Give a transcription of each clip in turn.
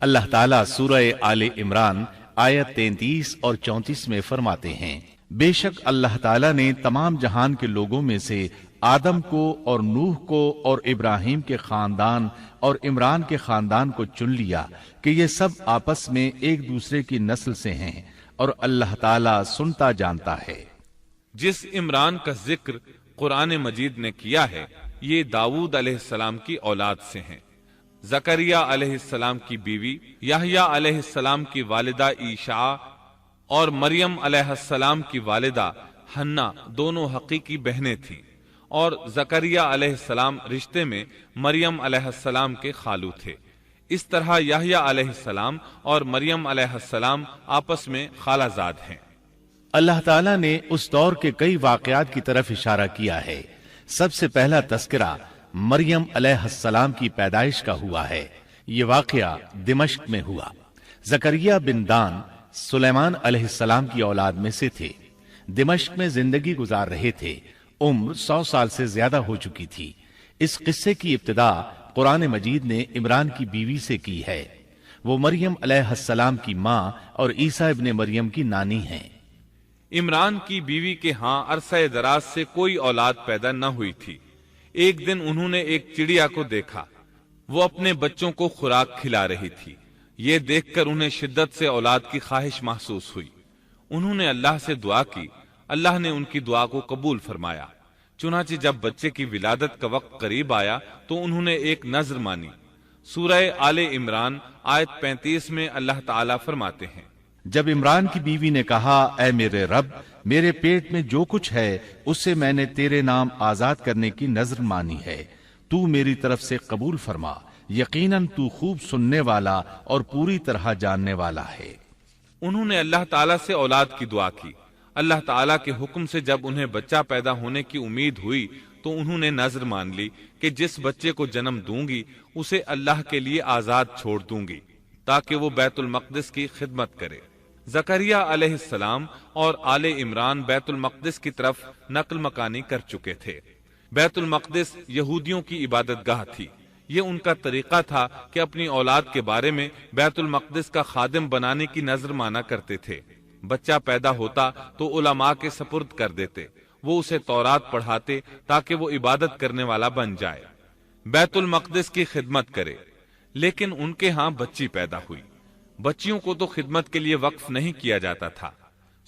اللہ تعالیٰ سورہ آل عمران آیت 33 اور 34 میں فرماتے ہیں، بے شک اللہ تعالیٰ نے تمام جہان کے لوگوں میں سے آدم کو اور نوح کو اور ابراہیم کے خاندان اور عمران کے خاندان کو چن لیا کہ یہ سب آپس میں ایک دوسرے کی نسل سے ہیں، اور اللہ تعالیٰ سنتا جانتا ہے۔ جس عمران کا ذکر قرآن مجید نے کیا ہے یہ داؤد علیہ السلام کی اولاد سے ہیں۔ زکریہ علیہ السلام کی بیوی یحییٰ علیہ السلام کی والدہ عیشا اور مریم علیہ السلام کی والدہ حنا دونوں حقیقی بہنیں تھیں، اور زکریہ علیہ السلام رشتے میں مریم علیہ السلام کے خالو تھے۔ اس طرح یحییٰ علیہ السلام اور مریم علیہ السلام آپس میں خالہ زاد ہیں۔ اللہ تعالیٰ نے اس دور کے کئی واقعات کی طرف اشارہ کیا ہے۔ سب سے پہلا تذکرہ مریم علیہ السلام کی پیدائش کا ہوا ہے۔ یہ واقعہ دمشق میں ہوا۔ زکریا بن دان سلیمان علیہ السلام کی اولاد میں سے تھے۔ دمشق میں زندگی گزار رہے تھے۔ عمر 100 سال سے زیادہ ہو چکی تھی۔ اس قصے کی ابتدا قرآن مجید نے عمران کی بیوی سے کی ہے۔ وہ مریم علیہ السلام کی ماں اور عیسیٰ ابن مریم کی نانی ہیں۔ عمران کی بیوی کے ہاں عرصہ دراز سے کوئی اولاد پیدا نہ ہوئی تھی۔ ایک دن انہوں نے ایک چڑیا کو دیکھا، وہ اپنے بچوں کو خوراک کھلا رہی تھی۔ یہ دیکھ کر انہیں شدت سے اولاد کی خواہش محسوس ہوئی۔ انہوں نے اللہ سے دعا کی، اللہ نے ان کی دعا کو قبول فرمایا۔ چنانچہ جب بچے کی ولادت کا وقت قریب آیا تو انہوں نے ایک نذر مانی۔ سورہ آل عمران آیت 35 میں اللہ تعالیٰ فرماتے ہیں، جب عمران کی بیوی نے کہا، اے میرے رب، میرے پیٹ میں جو کچھ ہے اس سے میں نے تیرے نام آزاد کرنے کی نذر مانی ہے، تو میری طرف سے قبول فرما، یقیناً تو خوب سننے والا اور پوری طرح جاننے والا ہے۔ انہوں نے اللہ تعالیٰ سے اولاد کی دعا کی۔ اللہ تعالیٰ کے حکم سے جب انہیں بچہ پیدا ہونے کی امید ہوئی تو انہوں نے نذر مان لی کہ جس بچے کو جنم دوں گی اسے اللہ کے لیے آزاد چھوڑ دوں گی تاکہ وہ بیت المقدس کی خدمت کرے۔ زکریہ علیہ السلام اور آل عمران بیت المقدس کی طرف نقل مکانی کر چکے تھے۔ بیت المقدس یہودیوں کی عبادت گاہ تھی۔ یہ ان کا طریقہ تھا کہ اپنی اولاد کے بارے میں بیت المقدس کا خادم بنانے کی نذر مانا کرتے تھے۔ بچہ پیدا ہوتا تو علماء کے سپرد کر دیتے، وہ اسے تورات پڑھاتے تاکہ وہ عبادت کرنے والا بن جائے، بیت المقدس کی خدمت کرے۔ لیکن ان کے ہاں بچی پیدا ہوئی۔ بچیوں کو تو خدمت کے لیے وقف نہیں کیا جاتا تھا۔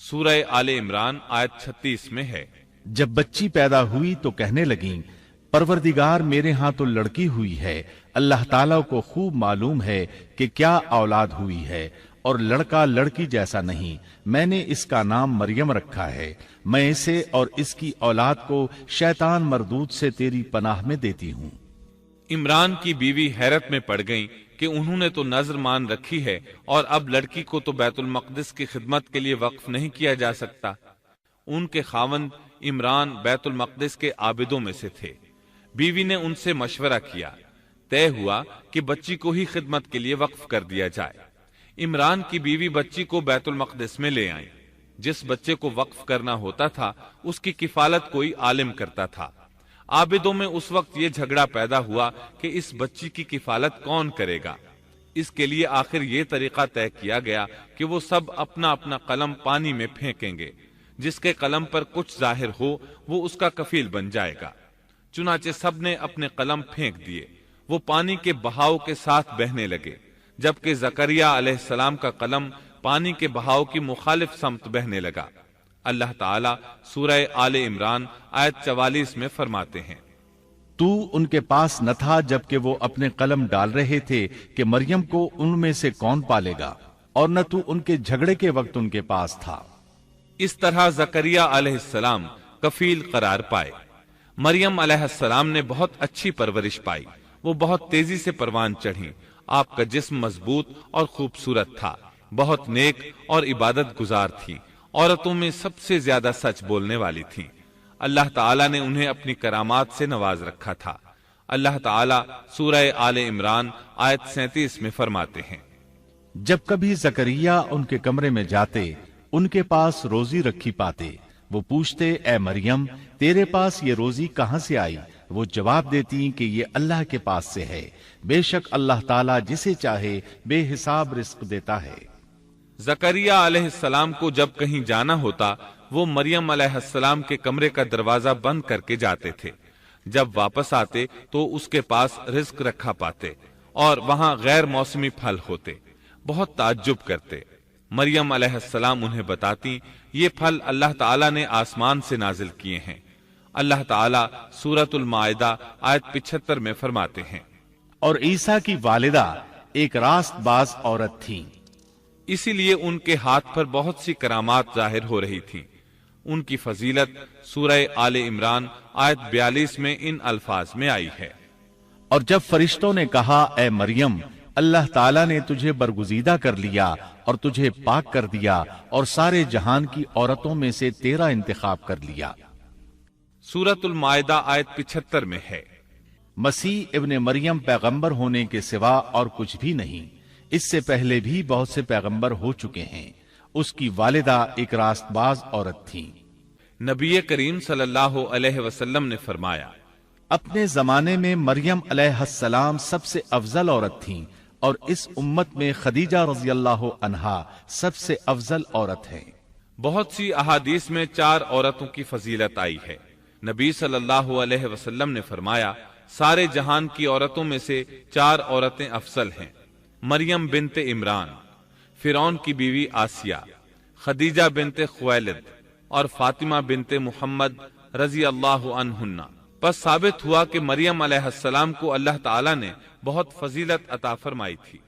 سورہ آل عمران آیت 36 میں ہے، جب بچی پیدا ہوئی تو کہنے لگیں، پروردگار میرے ہاں تو لڑکی ہوئی ہے، اللہ تعالیٰ کو خوب معلوم ہے کہ کیا اولاد ہوئی ہے، اور لڑکا لڑکی جیسا نہیں، میں نے اس کا نام مریم رکھا ہے، میں اسے اور اس کی اولاد کو شیطان مردود سے تیری پناہ میں دیتی ہوں۔ عمران کی بیوی حیرت میں پڑ گئیں کہ انہوں نے تو نذر مان رکھی ہے اور اب لڑکی کو تو بیت المقدس کی خدمت کے لیے وقف نہیں کیا جا سکتا۔ ان کے خاوند عمران بیت المقدس کے عابدوں میں سے تھے۔ بیوی نے ان سے مشورہ کیا، طے ہوا کہ بچی کو ہی خدمت کے لیے وقف کر دیا جائے۔ عمران کی بیوی بچی کو بیت المقدس میں لے آئیں۔ جس بچے کو وقف کرنا ہوتا تھا اس کی کفالت کوئی عالم کرتا تھا۔ عابدوں میں اس وقت یہ جھگڑا پیدا ہوا کہ اس بچی کی کفالت کون کرے گا۔ اس کے لیے آخر یہ طریقہ طے کیا گیا کہ وہ سب اپنا اپنا قلم پانی میں پھینکیں گے، جس کے قلم پر کچھ ظاہر ہو وہ اس کا کفیل بن جائے گا۔ چنانچہ سب نے اپنے قلم پھینک دیے، وہ پانی کے بہاؤ کے ساتھ بہنے لگے، جبکہ زکریہ علیہ السلام کا قلم پانی کے بہاؤ کی مخالف سمت بہنے لگا۔ اللہ تعالیٰ سورہ آل عمران آیت 44 میں فرماتے ہیں، تو ان کے پاس نہ تھا جبکہ وہ اپنے قلم ڈال رہے تھے کہ مریم کو ان میں سے کون پالے گا، اور نہ تو ان کے جھگڑے کے وقت ان کے پاس تھا۔ اس طرح زکریہ علیہ السلام کفیل قرار پائے۔ مریم علیہ السلام نے بہت اچھی پرورش پائی، وہ بہت تیزی سے پروان چڑھی۔ آپ کا جسم مضبوط اور خوبصورت تھا، بہت نیک اور عبادت گزار تھی، عورتوں میں سب سے زیادہ سچ بولنے والی تھی۔ اللہ تعالیٰ نے انہیں اپنی کرامات سے نواز رکھا تھا۔ اللہ تعالیٰ سورہ آل عمران آیت 37 میں فرماتے ہیں، جب کبھی زکریا ان کے کمرے میں جاتے ان کے پاس روزی رکھی پاتے، وہ پوچھتے، اے مریم، تیرے پاس یہ روزی کہاں سے آئی؟ وہ جواب دیتی کہ یہ اللہ کے پاس سے ہے، بے شک اللہ تعالیٰ جسے چاہے بے حساب رزق دیتا ہے۔ زکریا علیہ السلام کو جب کہیں جانا ہوتا وہ مریم علیہ السلام کے کمرے کا دروازہ بند کر کے جاتے تھے۔ جب واپس آتے تو اس کے پاس رزق رکھا پاتے اور وہاں غیر موسمی پھل ہوتے۔ بہت تعجب کرتے۔ مریم علیہ السلام انہیں بتاتی یہ پھل اللہ تعالیٰ نے آسمان سے نازل کیے ہیں۔ اللہ تعالیٰ سورۃ المائدہ آیت 75 میں فرماتے ہیں، اور عیسیٰ کی والدہ ایک راست باز عورت تھی، اسی لیے ان کے ہاتھ پر بہت سی کرامات ظاہر ہو رہی تھیں۔ ان کی فضیلت سورہ آل عمران آیت 42 میں ان الفاظ میں آئی ہے، اور جب فرشتوں نے کہا اے مریم اللہ تعالیٰ نے تجھے برگزیدہ کر لیا اور تجھے پاک کر دیا اور سارے جہان کی عورتوں میں سے تیرا انتخاب کر لیا۔ سورۃ المائدہ آیت 75 میں ہے، مسیح ابن مریم پیغمبر ہونے کے سوا اور کچھ بھی نہیں، اس سے پہلے بھی بہت سے پیغمبر ہو چکے ہیں۔ اس کی والدہ ایک راست باز عورت تھی۔ نبی کریم صلی اللہ علیہ وسلم نے فرمایا، اپنے زمانے میں مریم علیہ السلام سب سے افضل عورت تھیں، اور اس امت میں خدیجہ رضی اللہ عنہا سب سے افضل عورت ہے۔ بہت سی احادیث میں 4 عورتوں کی فضیلت آئی ہے۔ نبی صلی اللہ علیہ وسلم نے فرمایا سارے جہان کی عورتوں میں سے 4 عورتیں افضل ہیں، مریم بنت عمران، فرعون کی بیوی آسیہ، خدیجہ بنت خویلد اور فاطمہ بنت محمد رضی اللہ عنہن۔ پس ثابت ہوا کہ مریم علیہ السلام کو اللہ تعالیٰ نے بہت فضیلت عطا فرمائی تھی۔